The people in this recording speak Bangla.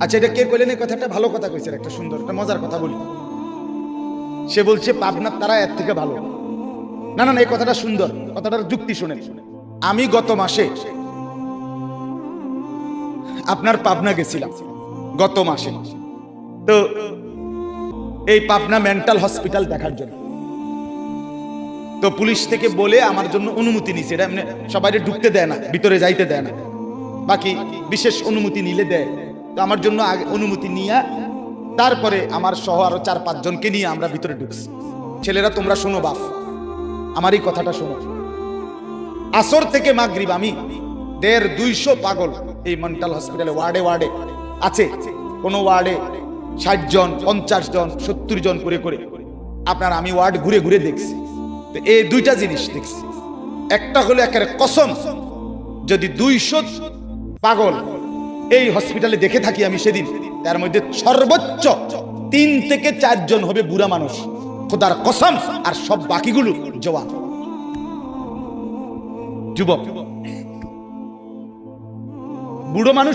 আচ্ছা, এটা কে কইলেন এই কথাটা? ভালো কথা কইছেন, একটা সুন্দর একটা মজার কথা বলি। সে বলছে পাবনার তারা এর থেকে ভালো। না না না, এই কথাটা সুন্দর, কথাটার যুক্তি শুনেন। আমি গত মাসে আপনার পাবনা গেছিলাম, গত মাসে। তো এই পাবনা মেন্টাল হসপিটাল দেখার জন্য তো পুলিশ থেকে বলে আমার জন্য অনুমতি নিছে। এটা এমনি সবাই ঢুকতে দেয় না, ভিতরে যাইতে দেয় না, বাকি বিশেষ অনুমতি নিলে দেয়। তো আমার জন্য আগে অনুমতি নিয়ে তারপরে আমার সহ আরো 4-5 জনকে নিয়ে আমরা ভিতরে ঢুকছি। ছেলেরা তোমরা শোনো বাপ, আমার এই কথাটা শোনো। আসর থেকে মাগরিব আমি 150-200 পাগল এই মেন্টাল হসপিটালে ওয়ার্ডে ওয়ার্ডে আছে। কোন ওয়ার্ডে 60 জন, 50 জন, 70 জন করে করে আপনার আমি ওয়ার্ড ঘুরে ঘুরে দেখছি। তো এই দুইটা জিনিস দেখছি। একটা হলো একেবারে কসম, যদি 200 পাগল এই হসপিটালে দেখে থাকি আমি সেদিন, তার মধ্যে সর্বোচ্চ 3 থেকে 4 জন হবে বুড়া মানুষ, খোদার কসম। আর সব বাকিগুলো জওয়ান যুবক। বুড়ো মানুষ